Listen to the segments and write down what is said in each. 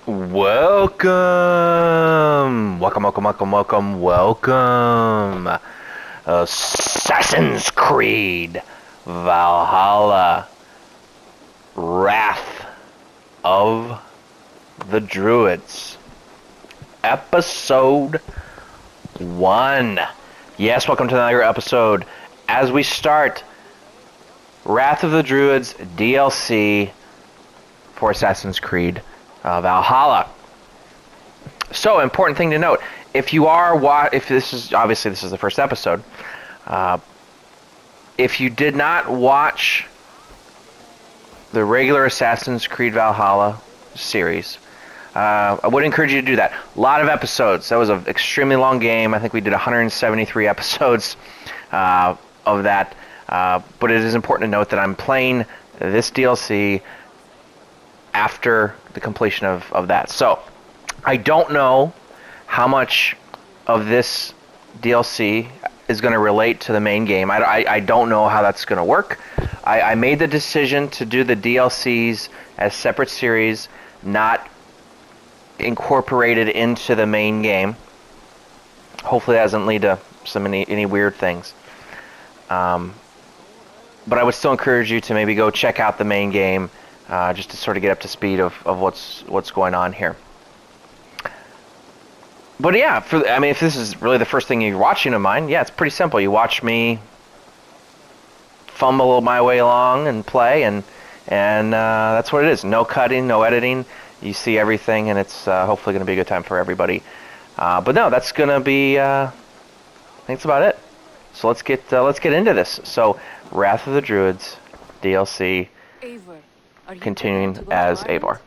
Welcome. Assassin's Creed Valhalla, Wrath of the Druids, Episode 1. Yes, welcome to another episode. As we start Wrath of the Druids DLC for Assassin's Creed Valhalla. So, important thing to note: if you are if this is the first episode, if you did not watch the regular Assassin's Creed Valhalla series, I would encourage you to do that. A lot of episodes. That was an extremely long game. I think we did 173 episodes of that. But it is important to note that I'm playing this DLC after the completion of that. So, I don't know how much of this DLC is going to relate to the main game. I don't know how that's going to work. I made the decision to do the DLCs as separate series, not incorporated into the main game. Hopefully that doesn't lead to any weird things. But I would still encourage you to maybe go check out the main game, just to sort of get up to speed of what's going on here. But yeah, if this is really the first thing you're watching of mine, yeah, it's pretty simple. You watch me fumble my way along and play, and that's what it is. No cutting, no editing. You see everything, and it's hopefully going to be a good time for everybody. But no, that's going to be. I think that's about it. So let's get into this. So, Wrath of the Druids DLC, Eivor, continuing as Eivor.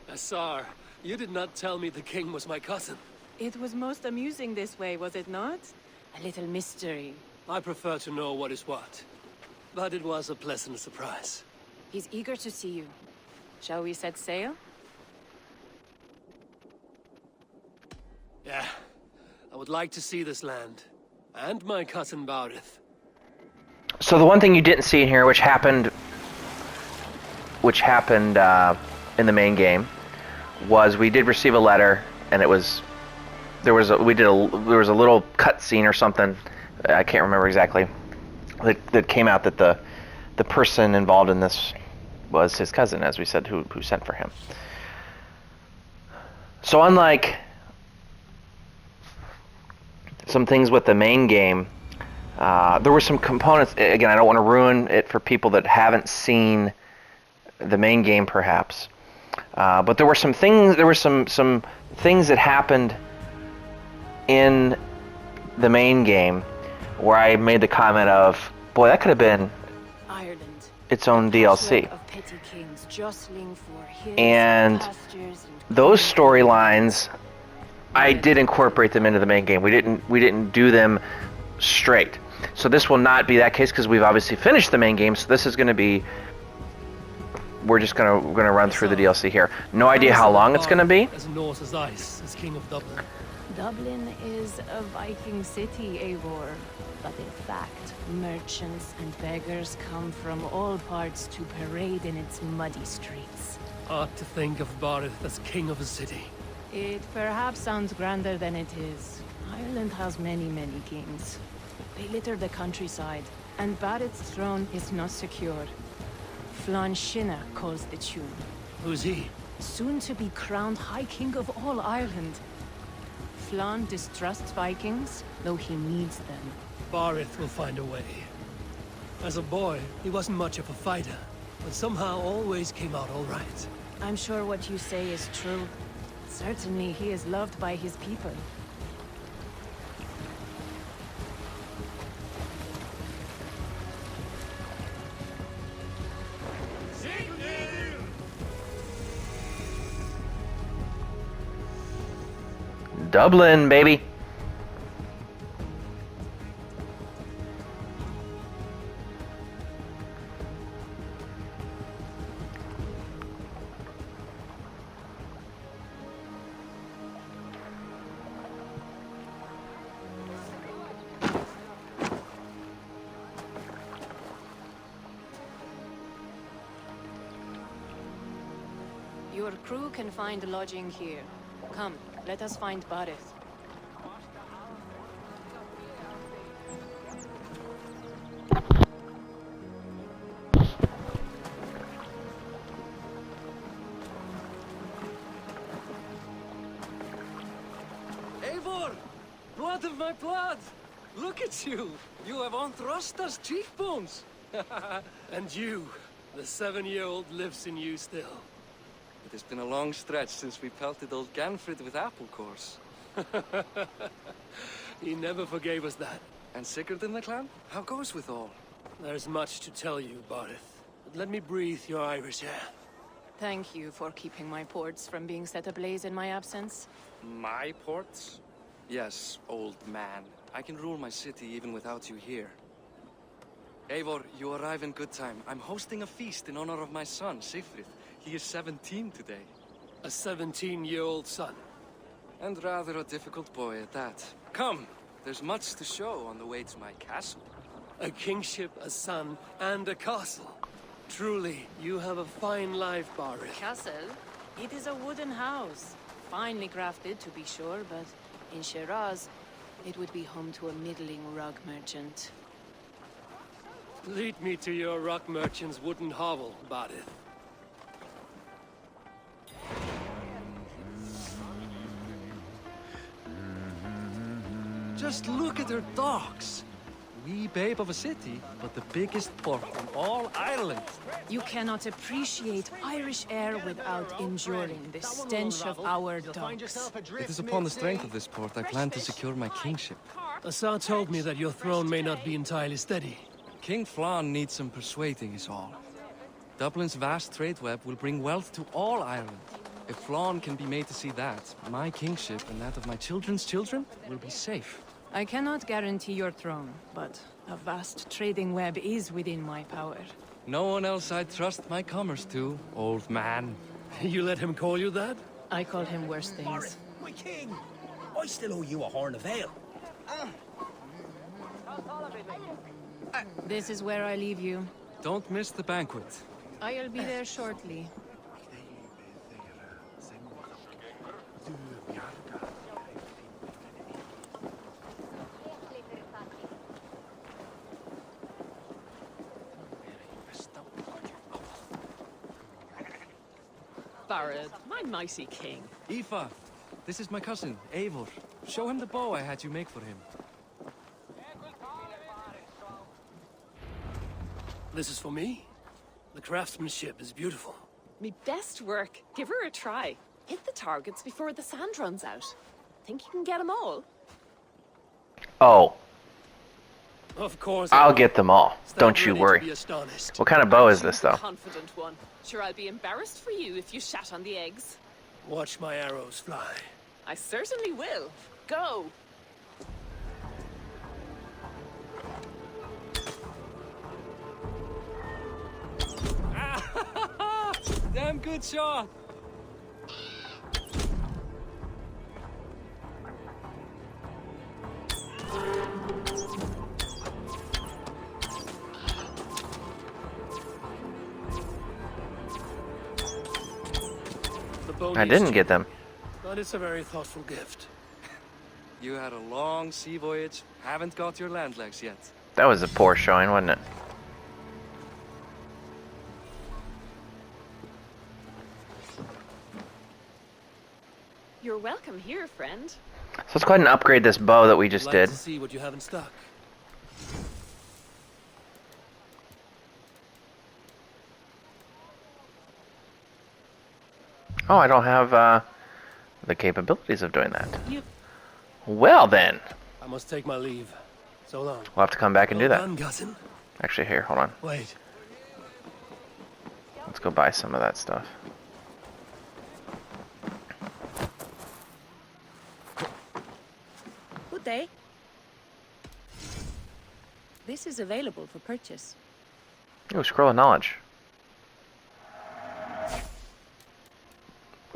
Assar, you did not tell me the king was my cousin. It was most amusing this way, was it not? A little mystery. I prefer to know what is what. But it was a pleasant surprise. He's eager to see you. Shall we set sail? Yeah. I would like to see this land. And my cousin Barith. So the one thing you didn't see in here, which happened in the main game, was we did receive a letter, and there was a little cutscene or something. I can't remember exactly. That came out that the person involved in this was his cousin, as we said, who sent for him. So unlike some things with the main game, there were some components. Again, I don't want to ruin it for people that haven't seen the main game, perhaps. But there were some things. There were some things that happened in the main game where I made the comment of, "Boy, that could have been Ireland, its own DLC." of petty kings jostling for hills And pastures and those storylines, I did incorporate them into the main game. We didn't do them straight. So this will not be that case because we've obviously finished the main game. So this is going to be. We're gonna run through the DLC here. No idea how long it's gonna be. As north as ice, as king of Dublin. Dublin is a Viking city, Eivor. But in fact, merchants and beggars come from all parts to parade in its muddy streets. Hard to think of Barith as king of a city. It perhaps sounds grander than it is. Ireland has many, many kings. They litter the countryside, and Barrett's throne is not secure. Flann Sinna calls the tune. Who's he? Soon to be crowned High King of all Ireland. Flann distrusts Vikings, though he needs them. Barith will find a way. As a boy, he wasn't much of a fighter, but somehow always came out all right. I'm sure what you say is true. Certainly he is loved by his people. Dublin, baby. Your crew can find lodging here. Come, let us find Barith. Eivor! Blood of my blood! Look at you! You have Anthrasta's cheekbones! And you, the 7-year-old lives in you still. It has been a long stretch since we pelted old Ganfrid with apple cores. He never forgave us that. And Sigurd in the clan? How goes with all? There's much to tell you, Barith. But let me breathe your Irish air. Thank you for keeping my ports from being set ablaze in my absence. My ports? Yes, old man. I can rule my city even without you here. Eivor, you arrive in good time. I'm hosting a feast in honor of my son, Sigfrid. He is 17 today. A 17-year-old son. And rather a difficult boy at that. Come, there's much to show on the way to my castle. A kingship, a son, and a castle. Truly, you have a fine life, Barith. Castle? It is a wooden house. Finely crafted, to be sure, but in Shiraz, it would be home to a middling rug merchant. Lead me to your rock merchant's wooden hovel, Barith. Just look at her docks. Wee babe of a city, but the biggest port in all Ireland. You cannot appreciate Irish air without enduring the stench of our docks. It is upon the strength of this port I plan to secure my kingship. Assar told me that your throne may not be entirely steady. King Flann needs some persuading is all. Dublin's vast trade web will bring wealth to all Ireland. If Flann can be made to see that, my kingship and that of my children's children will be safe. I cannot guarantee your throne, but a vast trading web is within my power. No one else I'd trust my commerce to, old man. You let him call you that? I call him worse things. My king! I still owe you a horn of ale. This is where I leave you. Don't miss the banquet. I'll be there shortly. Barad, my mighty king. Aoife, this is my cousin, Eivor. Show him the bow I had you make for him. This is for me? The craftsmanship is beautiful. Me best work. Give her a try. Hit the targets before the sand runs out. Think you can get them all? Oh, Of course. I'll get them all. Stand Don't you ready to worry. be astonished. What kind of bow is this, though? Confident one. Sure, I'll be embarrassed for you if you shat on the eggs. Watch my arrows fly. I certainly will. Go! Damn good shot! The bow I needs didn't to- get them. But it's a very thoughtful gift. You had a long sea voyage, haven't got your land legs yet. That was a poor showing, wasn't it? You're welcome here, friend. So let's go ahead and upgrade this bow that we just Like did. to see what you have in stock. Oh, I don't have the capabilities of doing that. You... Well then, I must take my leave. So long. we'll have to come back and do Well that. done, cousin. Actually, here, hold on. Wait. Let's go buy some of that stuff. Good day. This is available for purchase. Ooh, scroll of knowledge.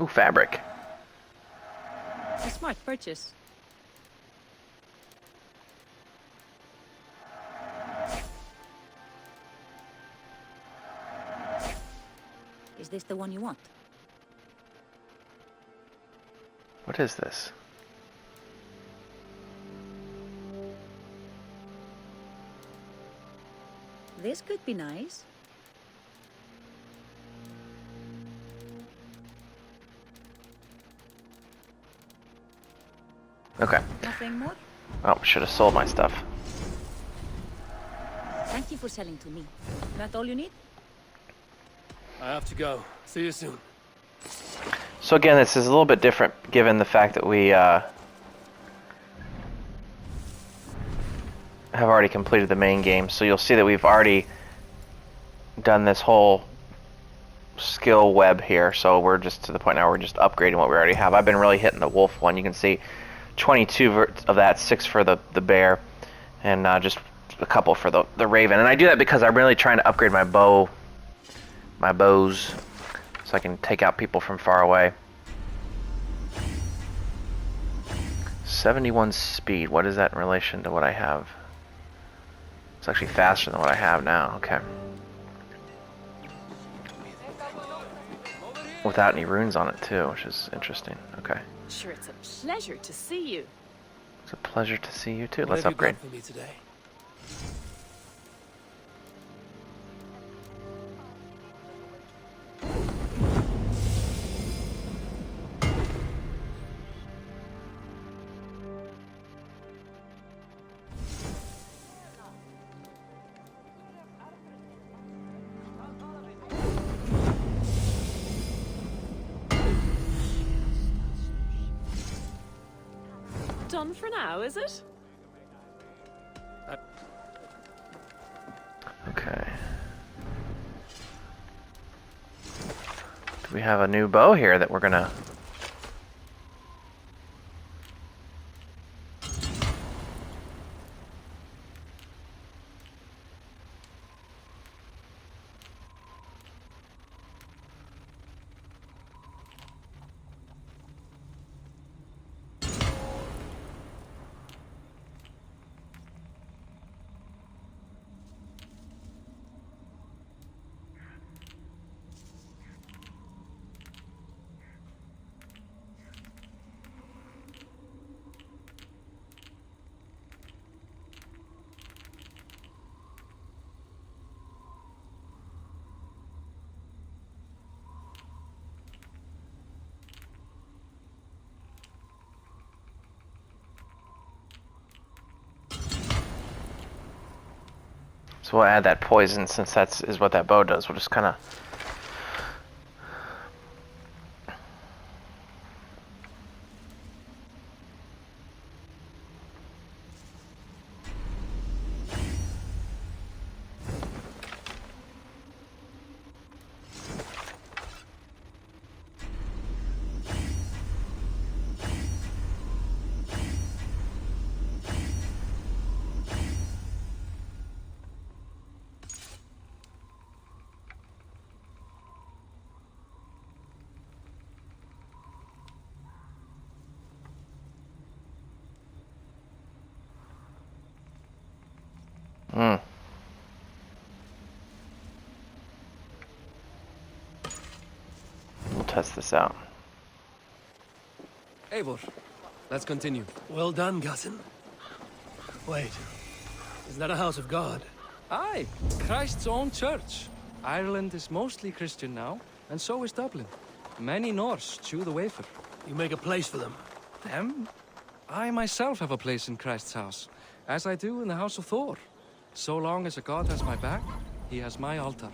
Ooh, fabric. A smart purchase. Is this the one you want? What is this? This could be nice. Okay. Nothing more? Oh, should have sold my stuff. Thank you for selling to me. That all you need? I have to go. See you soon. So again, this is a little bit different given the fact that we have already completed the main game. So you'll see that we've already done this whole skill web here. So we're just to the point now where we're just upgrading what we already have. I've been really hitting the wolf one. You can see 22 of that, 6 for the bear, and just a couple for the raven. And I do that because I'm really trying to upgrade my bows, so I can take out people from far away. 71 speed. What is that in relation to what I have? It's actually faster than what I have now. Okay. Without any runes on it too, which is interesting. Okay. Sure, it's a pleasure to see you. It's a pleasure to see you too. What Let's have you got upgrade. for me today? Done for now, is it? Okay. Do we have a new bow here that we're gonna... So we'll add that poison since is what that bow does. We'll just kind of... We'll test this out. Eivor, let's continue. Well done, Gutton. Wait, is that a house of God? Aye, Christ's own church. Ireland is mostly Christian now, and so is Dublin. Many Norse chew the wafer. You make a place for them. Them? I myself have a place in Christ's house, as I do in the house of Thor. So long as a god has my back, he has my altar.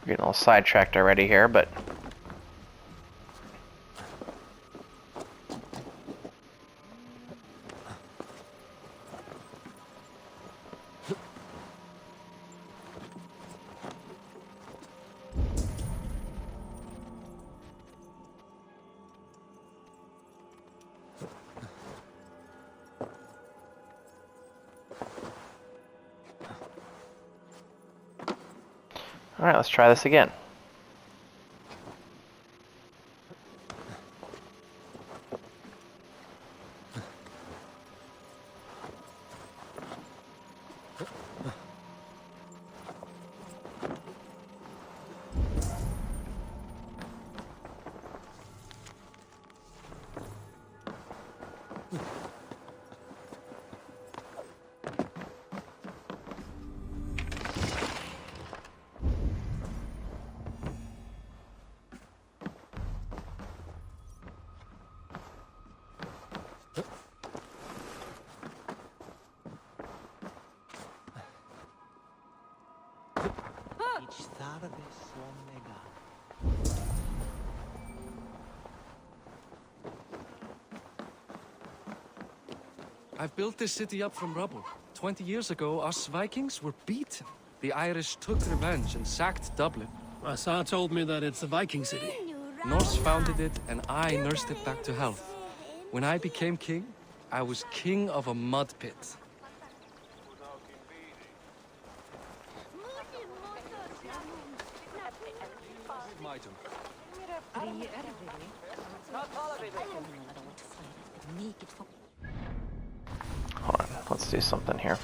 We're getting a little sidetracked already here, but... Alright, let's try this again. I've built this city up from rubble. 20 years ago, us Vikings were beaten. The Irish took revenge and sacked Dublin. Asa told me that it's a Viking city. Norse founded it, and I nursed it back to health. When I became king, I was king of a mud pit. Hold on, let's do something here.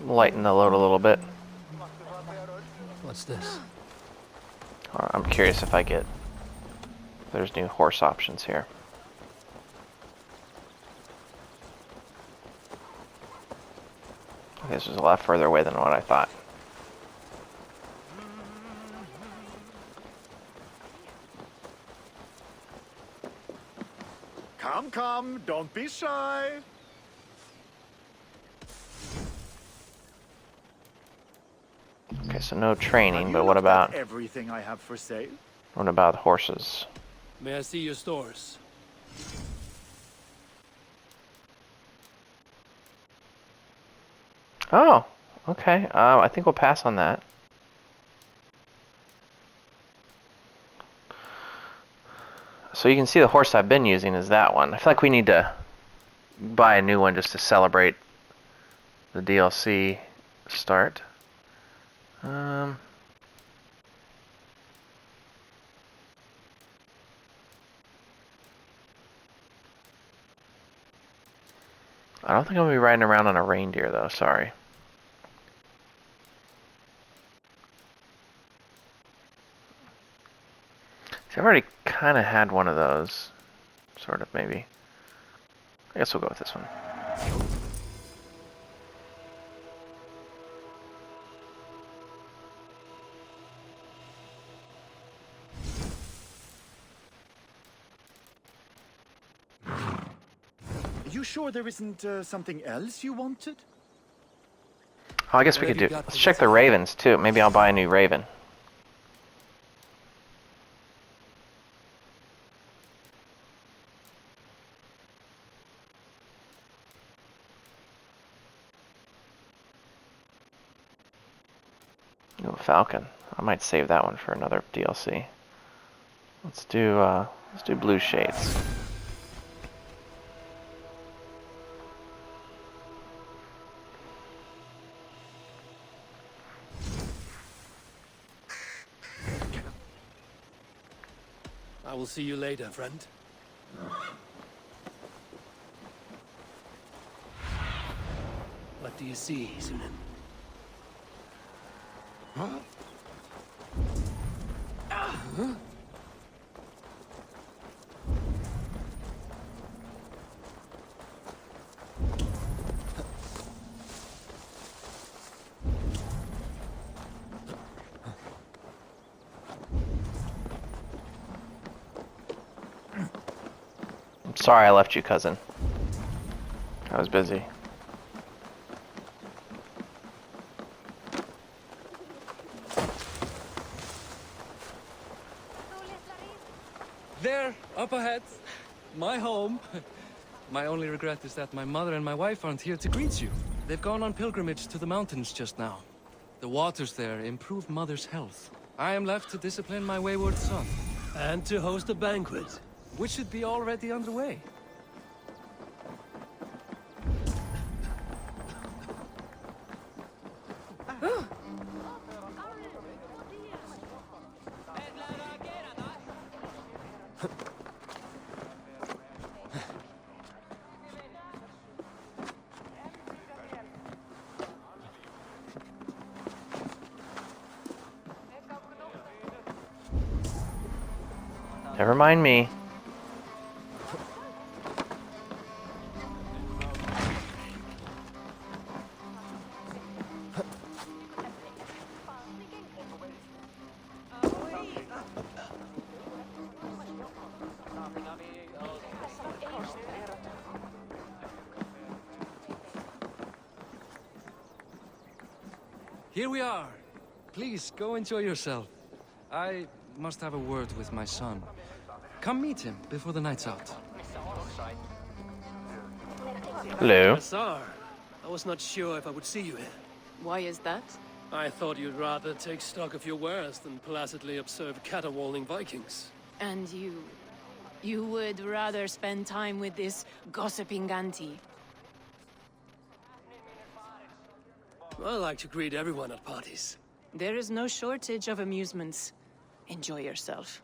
Lighten the load a little bit. What's this? I'm curious if there's new horse options here. This is a lot further away than what I thought. Come, come, don't be shy. Okay, so no training, Have but you what looked at about everything I have for sale? horses? May I see your stores? Oh, okay. I think we'll pass on that. So you can see the horse I've been using is that one. I feel like we need to buy a new one just to celebrate the DLC start. I don't think I'm going to be riding around on a reindeer, though. Sorry. See, I've already kind of had one of those. Sort of, maybe. I guess we'll go with this one. You sure there isn't something else you wanted? Oh, I guess we could do... Let's check the ravens, too. Maybe I'll buy a new raven. Ooh, falcon. I might save that one for another DLC. Let's do blue shades. I will see you later, friend. What do you see, Sunan? I'm sorry I left you, cousin. I was busy. There, up ahead. My home. My only regret is that my mother and my wife aren't here to greet you. They've gone on pilgrimage to the mountains just now. The waters there improve Mother's health. I am left to discipline my wayward son. And to host a banquet. Which should be already underway. Never mind me. Here we are. Please, go enjoy yourself. I must have a word with my son. Come meet him before the night's out. Hello. Bazaar. I was not sure if I would see you here. Why is that? I thought you'd rather take stock of your wares than placidly observe caterwauling Vikings. And you... You would rather spend time with this gossiping auntie? I like to greet everyone at parties. There is no shortage of amusements. Enjoy yourself.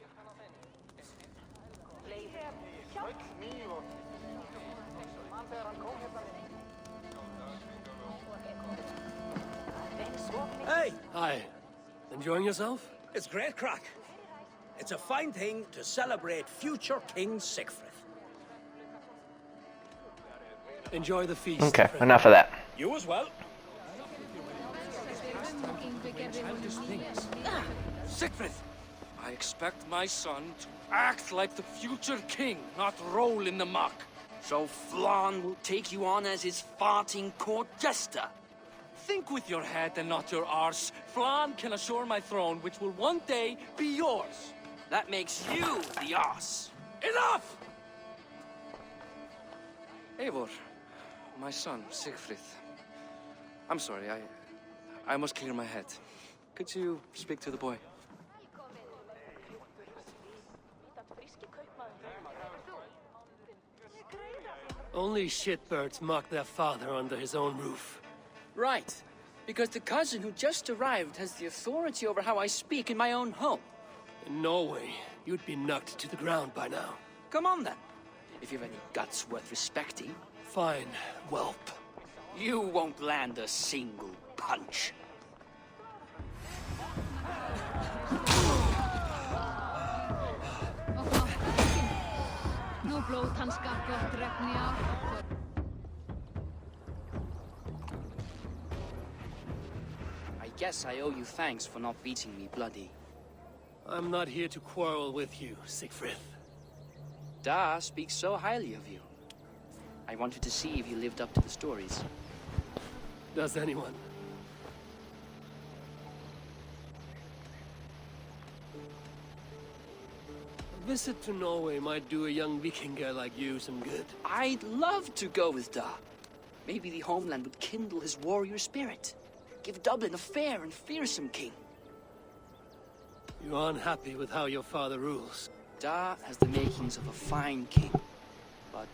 Hey, Hi. Enjoying yourself? it's great crack. It's a fine thing to celebrate future King Sigfrid. Enjoy the feast. Okay, friend. enough of that. You as well. Sigfrid! I expect my son to act like the future king, not roll in the muck. So Flan will take you on as his farting court jester? Think with your head and not your arse. Flan can assure my throne, which will one day be yours. That makes you the arse. Enough! Eivor, my son, Sigfrid. I'm sorry, I must clear my head. Could you speak to the boy? Only shitbirds mock their father under his own roof. Right. Because the cousin who just arrived has the authority over how I speak in my own home. In Norway, you'd be knocked to the ground by now. Come on then. If you've any guts worth respecting. Fine, whelp. You won't land a single punch. I guess I owe you thanks for not beating me bloody. I'm not here to quarrel with you, Sigfrid. Da speaks so highly of you. I wanted to see if you lived up to the stories. Does anyone? A visit to Norway might do a young Viking girl like you some good. I'd love to go with Da. Maybe the homeland would kindle his warrior spirit. Give Dublin a fair and fearsome king. You're unhappy with how your father rules. Da has the makings of a fine king, but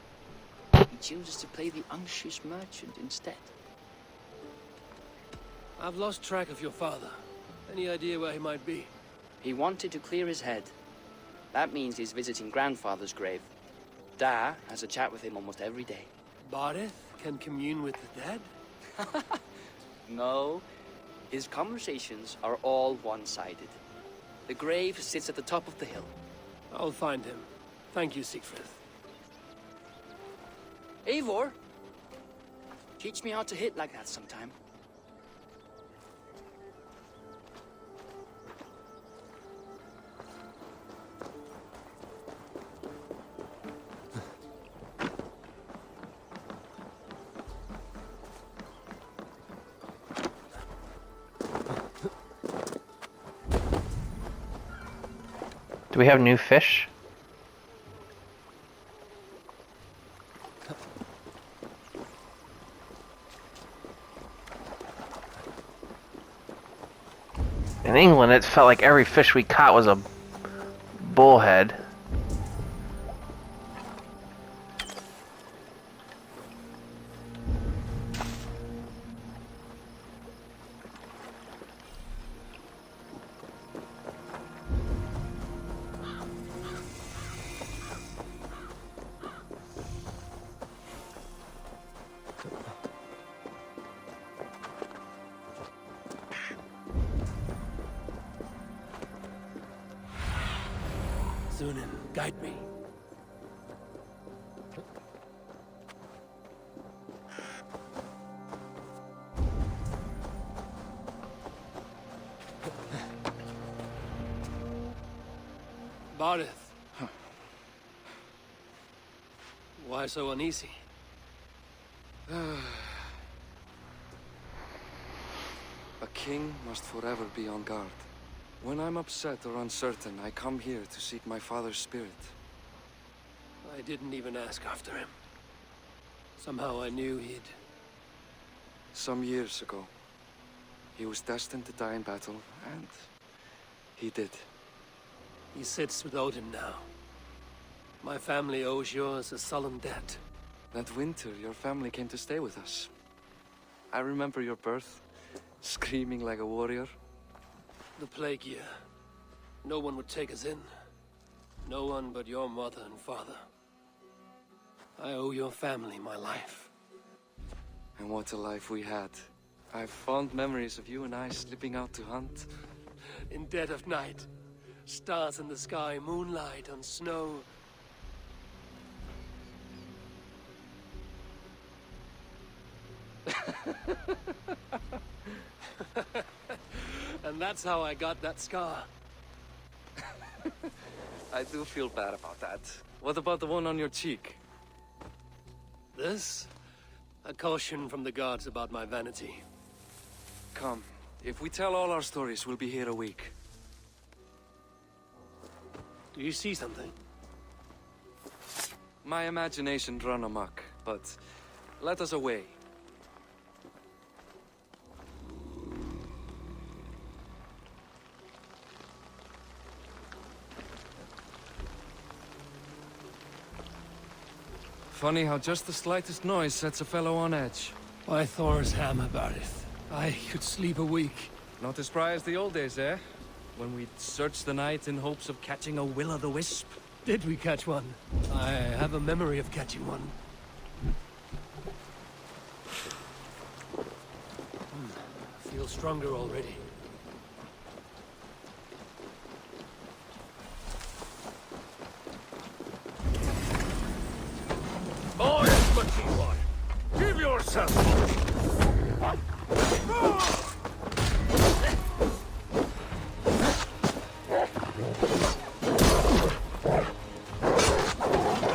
he chooses to play the unctuous merchant instead. I've lost track of your father. Any idea where he might be? He wanted to clear his head. That means he's visiting grandfather's grave. Da has a chat with him almost every day. Barith can commune with the dead? No, his conversations are all one-sided. The grave sits at the top of the hill. I'll find him. Thank you, Sigfrid. Eivor, teach me how to hit like that sometime. Do we have new fish? In England, it felt like every fish we caught was a bullhead. Zunin, guide me. Barith. Why so uneasy? A king must forever be on guard. When I'm upset or uncertain, I come here to seek my father's spirit. I didn't even ask after him. Somehow I knew he'd... Some years ago, he was destined to die in battle, and he did. He sits with Odin now. My family owes yours a sullen debt. That winter, your family came to stay with us. I remember your birth, screaming like a warrior. The plague year. No one would take us in. No one but your mother and father. I owe your family my life. And what a life we had. I have fond memories of you and I slipping out to hunt. In dead of night. Stars in the sky, moonlight on snow. And that's how I got that scar. I do feel bad about that. What about the one on your cheek? This? A caution from the gods about my vanity. Come, if we tell all our stories, we'll be here a week. Do you see something? My imagination run amok, but let us away. Funny how just the slightest noise sets a fellow on edge. By Thor's hammer, Barith. I could sleep a week. Not as spry as the old days, eh? When we'd search the night in hopes of catching a will-o'-the-wisp. Did we catch one? I have a memory of catching one. Feel stronger already. Oh, yes, but you are. Give yourself.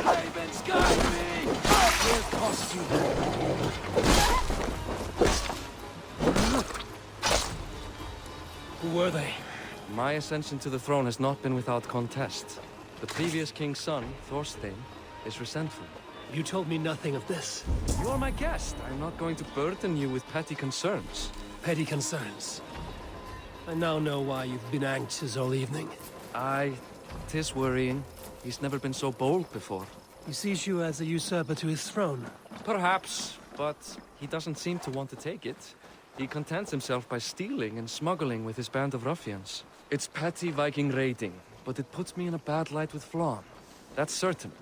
Ravens, guide me! Where cost you? Who were they? My ascension to the throne has not been without contest. The previous king's son, Thorstein, is resentful. You told me nothing of this. You are my guest. I'm not going to burden you with petty concerns. Petty concerns. I now know why you've been anxious all evening. Aye, 'tis worrying. He's never been so bold before. He sees you as a usurper to his throne. Perhaps, but he doesn't seem to want to take it. He contents himself by stealing and smuggling with his band of ruffians. It's petty Viking raiding, but it puts me in a bad light with Flann. That's certain.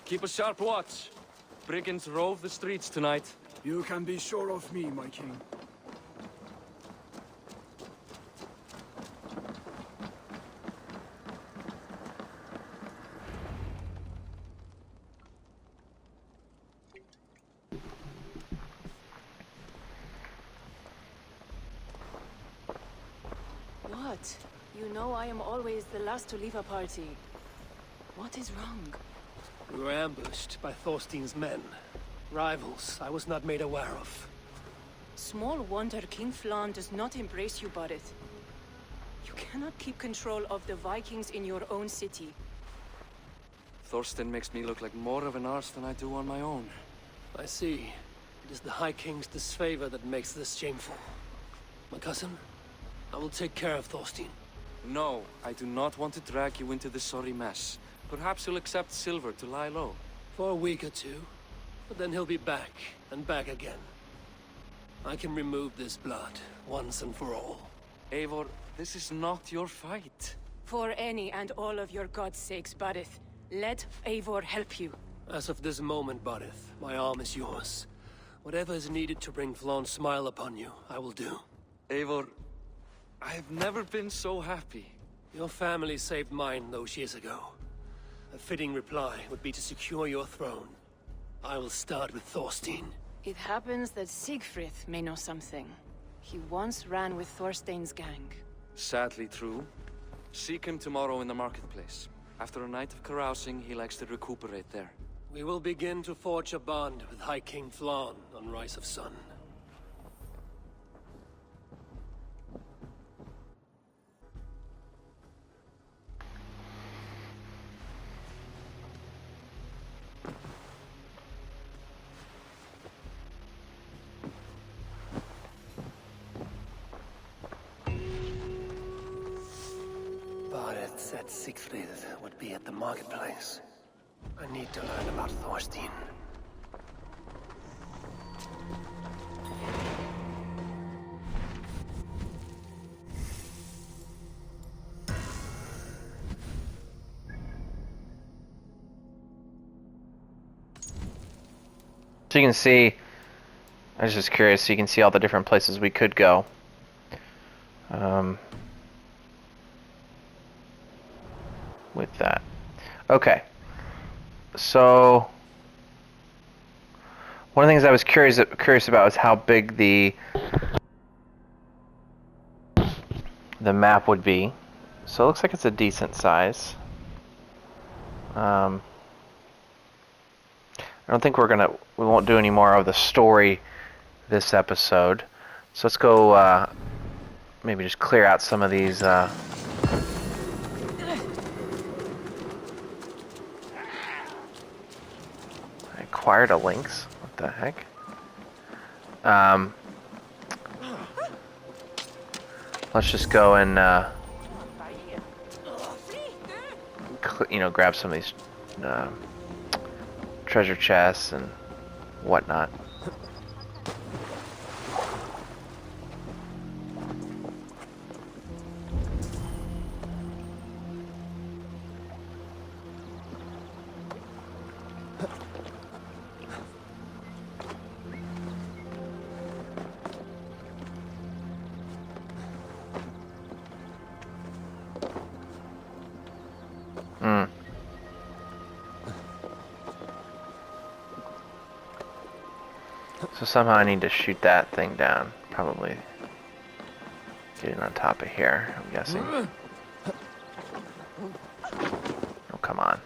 Keep a sharp watch. Brigands rove the streets tonight. You can be sure of me, my king. What? You know I am always the last to leave a party. What is wrong? We were ambushed by Thorstein's men. Rivals I was not made aware of. Small wonder King Flann does not embrace you, Barith. You cannot keep control of the Vikings in your own city. Thorstein makes me look like more of an arse than I do on my own. I see. It is the High King's disfavor that makes this shameful. My cousin, I will take care of Thorstein. No, I do not want to drag you into this sorry mess. Perhaps you'll accept silver to lie low. For a week or two, but then he'll be back, and back again. I can remove this blood, once and for all. Eivor, this is not your fight. For any and all of your god's sakes, Barith, let Eivor help you. As of this moment, Barith, my arm is yours. Whatever is needed to bring Flann's smile upon you, I will do. Eivor, I have never been so happy. Your family saved mine those years ago. A fitting reply would be to secure your throne. I will start with Thorstein. It happens that Siegfried may know something. He once ran with Thorstein's gang. Sadly true. Seek him tomorrow in the marketplace. After a night of carousing, he likes to recuperate there. We will begin to forge a bond with High King Flann on Rise of Sun. Barret said Siegfried would be at the marketplace. I need to learn about Thorstein. So you can see, I was just curious, so you can see all the different places we could go. With that. Okay. So, one of the things I was curious about was how big the map would be. So it looks like it's a decent size. I don't think we won't do any more of the story this episode. So let's go maybe just clear out some of these I acquired a lynx. What the heck? Let's just go and grab some of these treasure chests and whatnot. So somehow I need to shoot that thing down. Probably getting on top of here, I'm guessing. Oh, come on.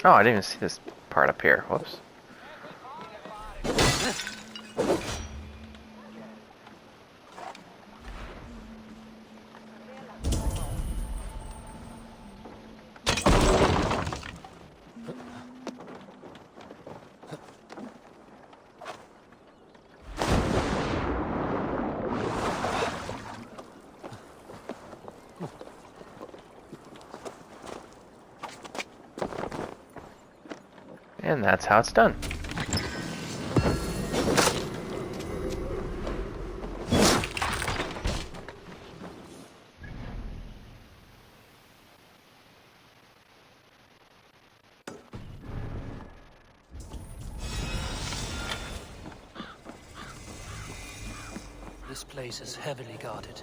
Oh, I didn't even see this part up here. Whoops. And that's how it's done. This place is heavily guarded.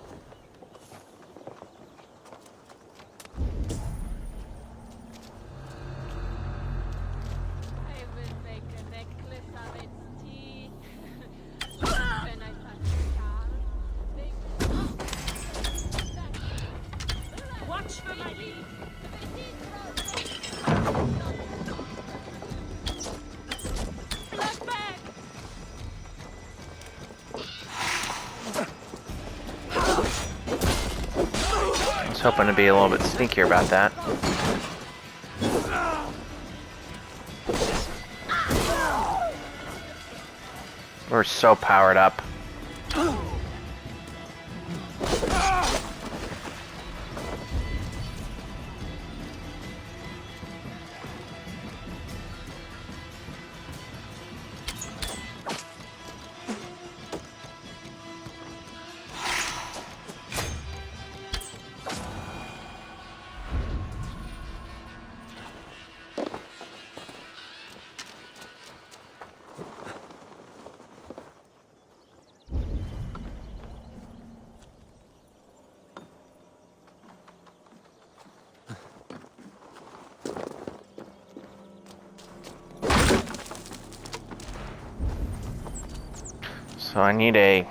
I was hoping to be a little bit sneakier about that. We're so powered up. So I need a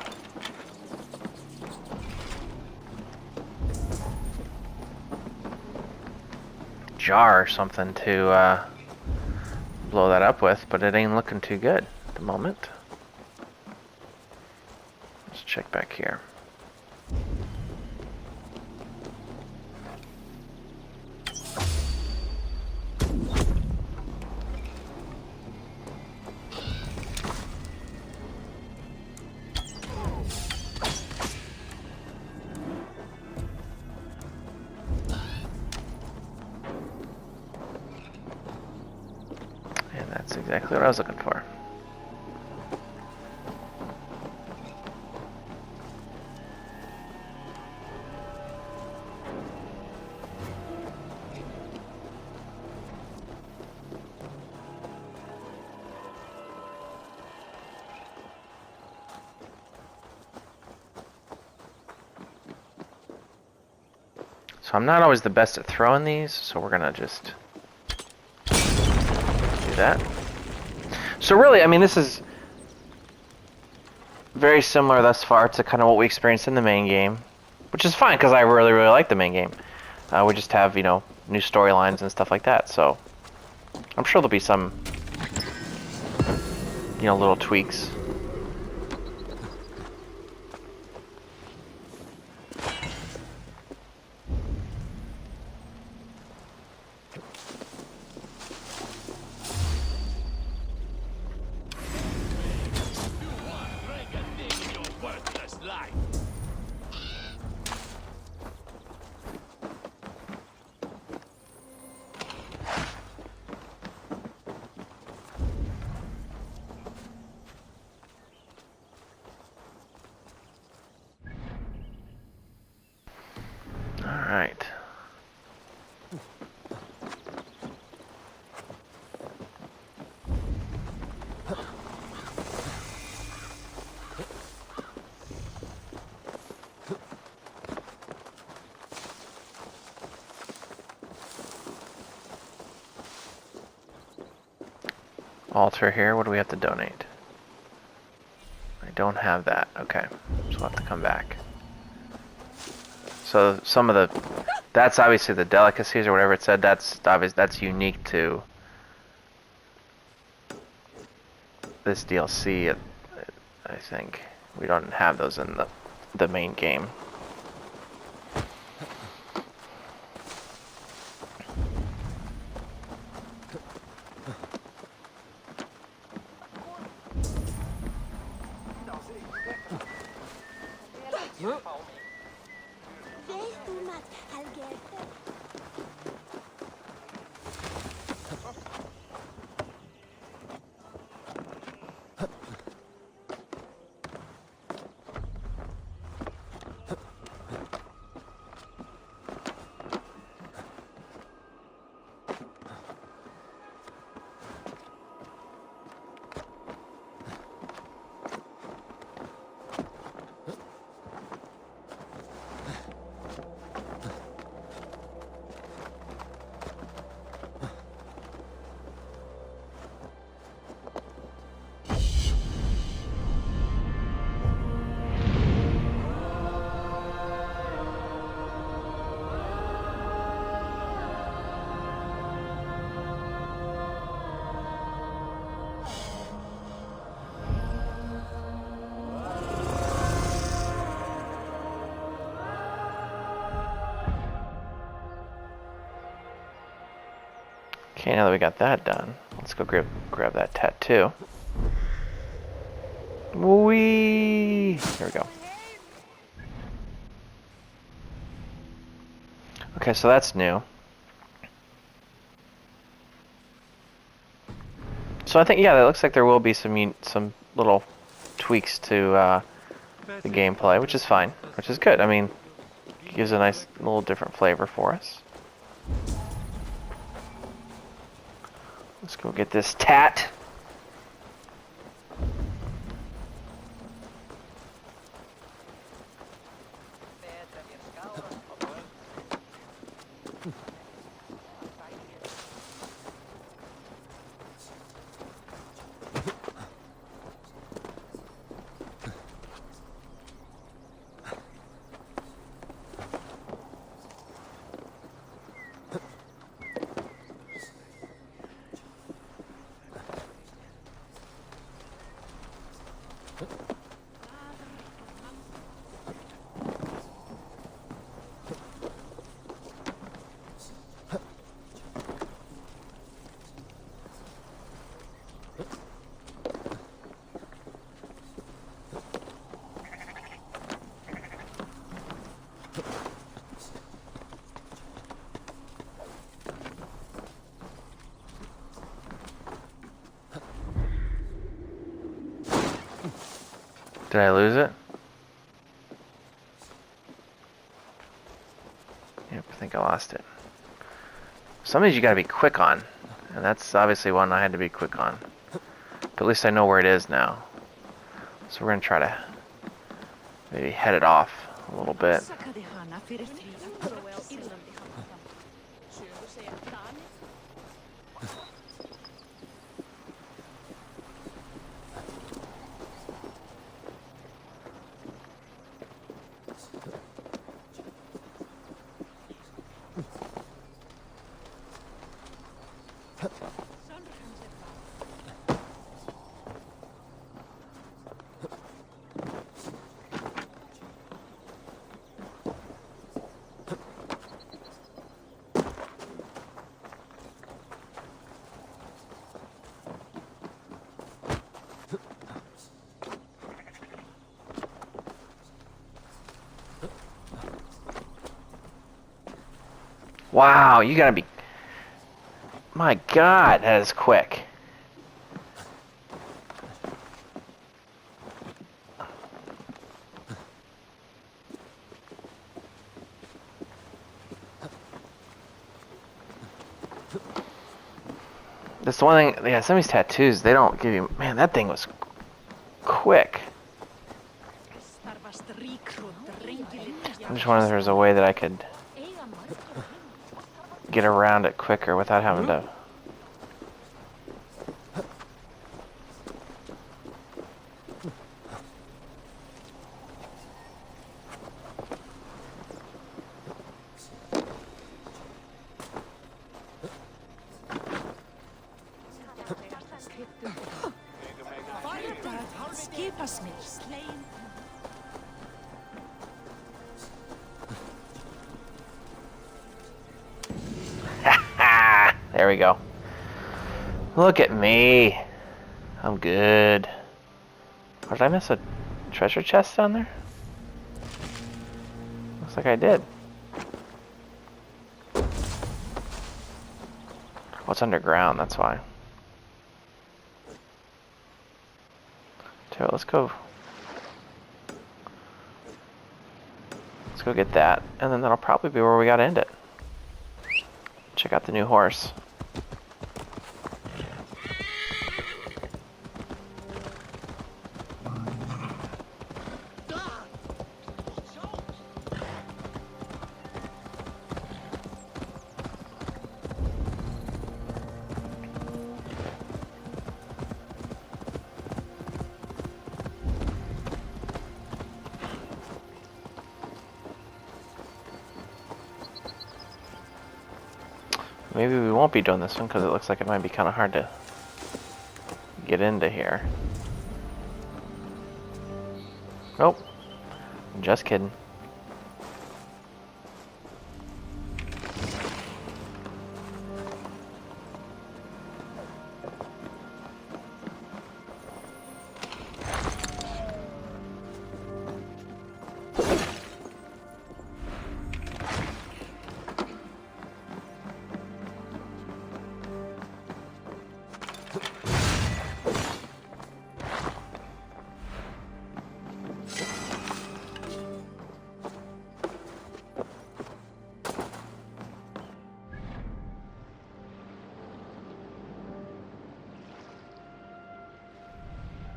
jar or something to blow that up with, but it ain't looking too good at the moment. Let's check back here. And that's exactly what I was looking for. So I'm not always the best at throwing these, so we're gonna just do that. So really, I mean, this is very similar thus far to kind of what we experienced in the main game, which is fine because I really, really like the main game. We just have, you know, new storylines and stuff like that, so I'm sure there'll be some, you know, little tweaks. Alright. Altar here, what do we have to donate? I don't have that. Okay, so we'll have to come back. So some of the, that's obviously the delicacies or whatever it said, that's obvious, that's unique to this DLC, I think. We don't have those in the main game. Okay, now that we got that done, let's go grab that tattoo. Whee! Here we go. Okay, so that's new. So I think, yeah, it looks like there will be some little tweaks to the gameplay, which is fine, which is good. I mean, it gives a nice little different flavor for us. Let's go get this tat. Did I lose it? Yep, I think I lost it. Some of these you gotta be quick on. And that's obviously one I had to be quick on. But at least I know where it is now. So we're gonna try to maybe head it off a little bit. Wow, you gotta be... My God, that is quick. That's the one thing, yeah, some of these tattoos, they don't give you... Man, that thing was quick. I'm just wondering if there's a way that I could get around it quicker without having to... There we go. Look at me. I'm good. Or did I miss a treasure chest down there? Looks like I did. What's underground? That's why. So let's go. Let's go get that, and then that'll probably be where we gotta end it. Check out the new horse. Maybe we won't be doing this one because it looks like it might be kind of hard to get into here. Nope. Just kidding.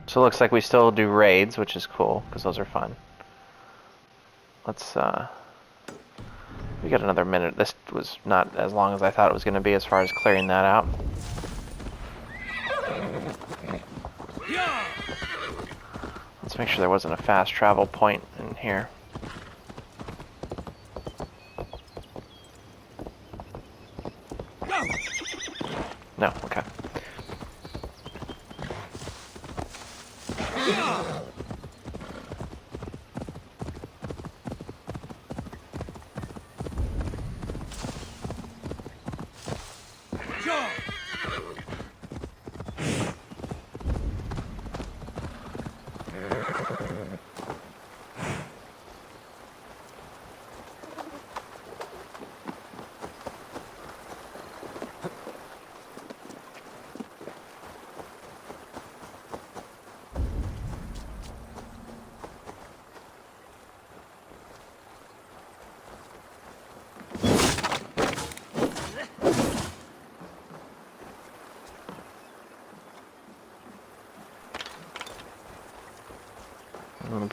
So it looks like we still do raids, which is cool, because those are fun. Let's, we got another minute. This was not as long as I thought it was going to be as far as clearing that out. Let's make sure there wasn't a fast travel point in here. No, okay.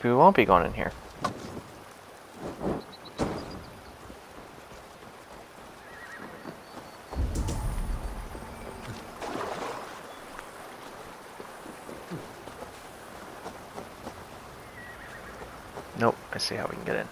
Maybe we won't be going in here. Nope, I see how we can get in.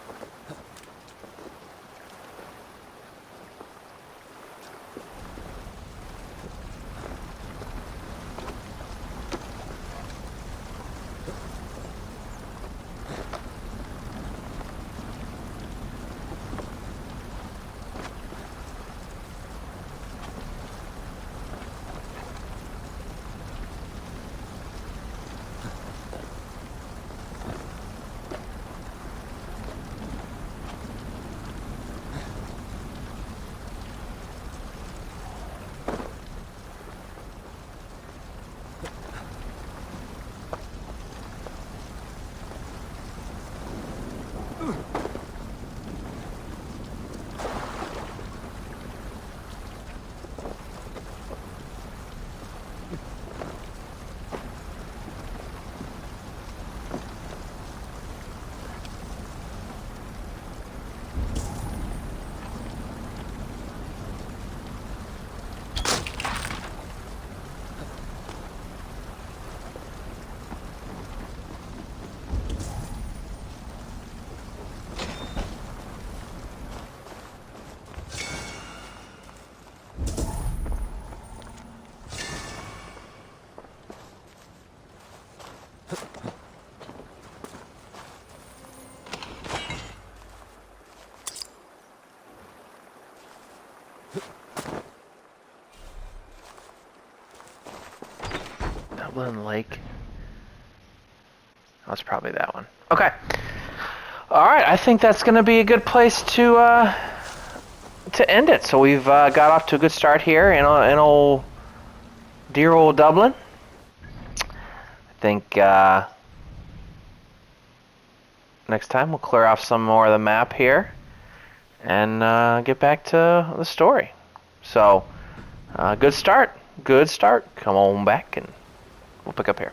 Dublin Lake. That's probably that one. Okay. All right. I think that's going to be a good place to end it. So we've got off to a good start here in old dear old Dublin. I think next time we'll clear off some more of the map here and get back to the story. So good start. Good start. Come on back and we'll pick up here.